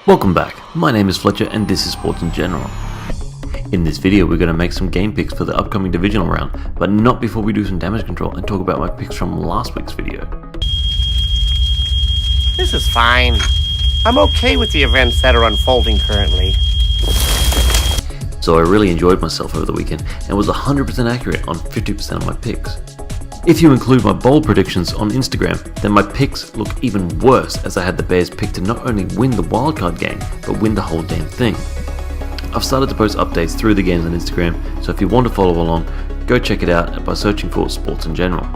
Welcome back, my name is Fletcher and this is Sports in General. In this video we're going to make some game picks for the upcoming divisional round, but not before we do some damage control and talk about my picks from last week's video. This is fine. I'm okay with the events that are unfolding currently. So I really enjoyed myself over the weekend and was 100% accurate on 50% of my picks. If you include my bold predictions on Instagram, then my picks look even worse as I had the Bears pick to not only win the wildcard game, but win the whole damn thing. I've started to post updates through the games on Instagram, so if you want to follow along, go check it out by searching for Sports in General.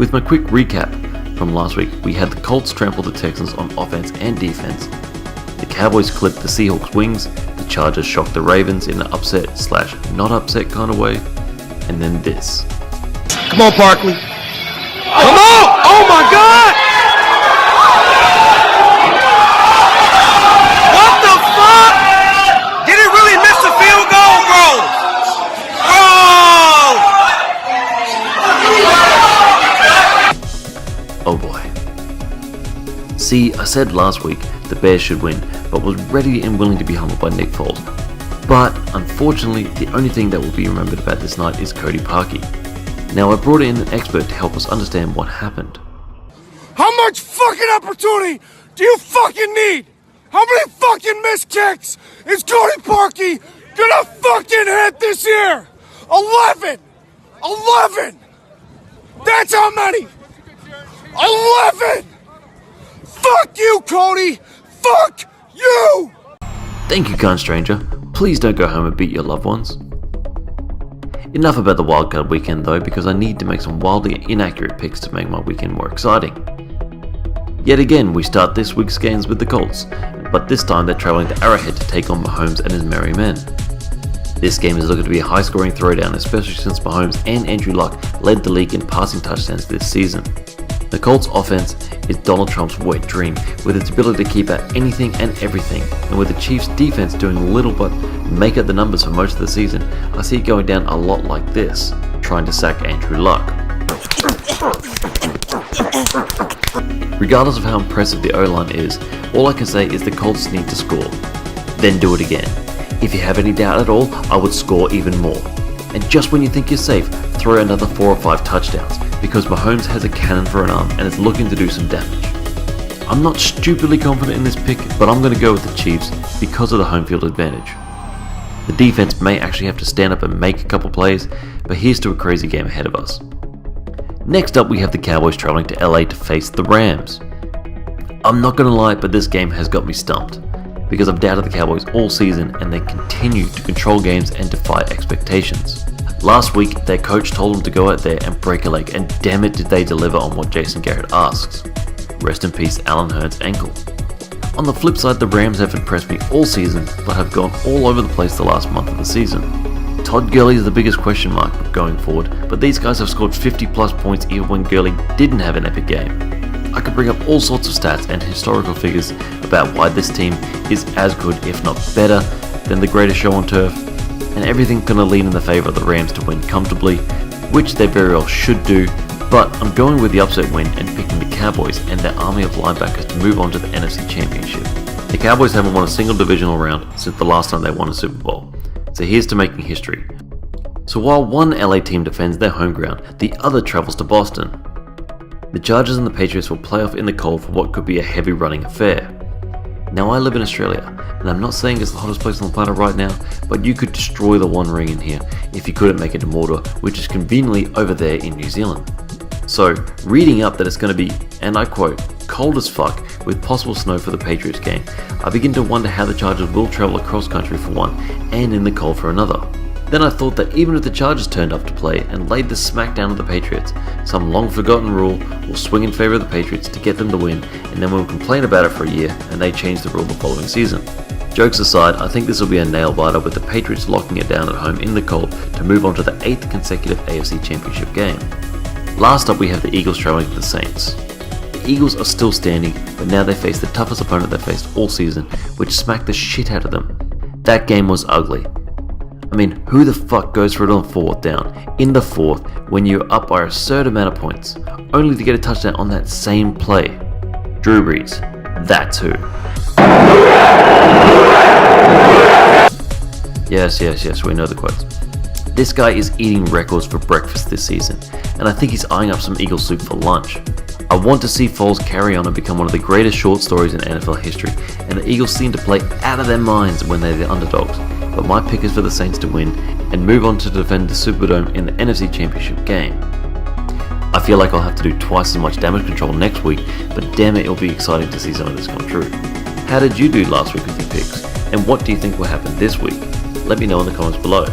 With my quick recap from last week, we had the Colts trample the Texans on offense and defense, the Cowboys clipped the Seahawks wings, the Chargers shocked the Ravens in an upset/not upset kind of way, and then this. Come on, Barkley. Come on! Oh my God! What the fuck? Did he really miss the field goal, bro? Oh boy. See, I said last week the Bears should win, but was ready and willing to be humbled by Nick Foles. But unfortunately, the only thing that will be remembered about this night is Cody Parkey. Now I brought in an expert to help us understand what happened. How much fucking opportunity do you fucking need? How many fucking missed kicks is Cody Parkey gonna fucking hit this year? 11! 11! That's how many! 11! Fuck you, Cody! Fuck you! Thank you, kind stranger. Please don't go home and beat your loved ones. Enough about the wildcard weekend though, because I need to make some wildly inaccurate picks to make my weekend more exciting. Yet again, we start this week's games with the Colts, but this time they're traveling to Arrowhead to take on Mahomes and his merry men. This game is looking to be a high-scoring throwdown, especially since Mahomes and Andrew Luck led the league in passing touchdowns this season. The Colts offense is Donald Trump's wet dream, with its ability to keep out anything and everything, and with the Chiefs defense doing little but make up the numbers for most of the season, I see it going down a lot like this, trying to sack Andrew Luck. Regardless of how impressive the O-line is, all I can say is the Colts need to score. Then do it again. If you have any doubt at all, I would score even more. And just when you think you're safe, throw another 4 or 5 touchdowns, because Mahomes has a cannon for an arm and is looking to do some damage. I'm not stupidly confident in this pick, but I'm going to go with the Chiefs because of the home field advantage. The defense may actually have to stand up and make a couple plays, but here's to a crazy game ahead of us. Next up, we have the Cowboys traveling to LA to face the Rams. I'm not going to lie, but this game has got me stumped, because I've doubted the Cowboys all season and they continue to control games and defy expectations. Last week, their coach told them to go out there and break a leg, and damn it did they deliver on what Jason Garrett asks. Rest in peace, Alan Hearn's ankle. On the flip side, the Rams have impressed me all season, but have gone all over the place the last month of the season. Todd Gurley is the biggest question mark going forward, but these guys have scored 50 plus points even when Gurley didn't have an epic game. I could bring up all sorts of stats and historical figures about why this team is as good, if not better, than the greatest show on turf, and everything's going to lean in the favour of the Rams to win comfortably, which they very well should do, but I'm going with the upset win and picking the Cowboys and their army of linebackers to move on to the NFC Championship. The Cowboys haven't won a single divisional round since the last time they won a Super Bowl, so here's to making history. So while one LA team defends their home ground, the other travels to Boston. The Chargers and the Patriots will play off in the cold for what could be a heavy running affair. Now I live in Australia, and I'm not saying it's the hottest place on the planet right now, but you could destroy the One Ring in here if you couldn't make it to Mordor, which is conveniently over there in New Zealand. So, reading up that it's going to be, and I quote, cold as fuck with possible snow for the Patriots game, I begin to wonder how the Chargers will travel across country for one, and in the cold for another. Then I thought that even if the Chargers turned up to play and laid the smackdown of the Patriots, some long forgotten rule will swing in favour of the Patriots to get them to win, and then we'll complain about it for a year and they change the rule the following season. Jokes aside, I think this will be a nail biter with the Patriots locking it down at home in the cold to move on to the 8th consecutive AFC Championship game. Last up we have the Eagles travelling to the Saints. The Eagles are still standing, but now they face the toughest opponent they've faced all season, which smacked the shit out of them. That game was ugly. I mean, who the fuck goes for it on 4th down, in the 4th, when you're up by a absurd amount of points, only to get a touchdown on that same play? Drew Brees, that's who. Yes, we know the quotes. This guy is eating records for breakfast this season, and I think he's eyeing up some Eagle soup for lunch. I want to see Foles carry on and become one of the greatest short stories in NFL history, and the Eagles seem to play out of their minds when they're the underdogs, but my pick is for the Saints to win and move on to defend the Superdome in the NFC Championship game. I feel like I'll have to do twice as much damage control next week, but damn it, it'll be exciting to see some of this come true. How did you do last week with your picks, and what do you think will happen this week? Let me know in the comments below.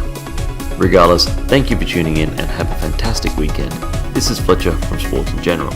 Regardless, thank you for tuning in and have a fantastic weekend. This is Fletcher from Sports in General.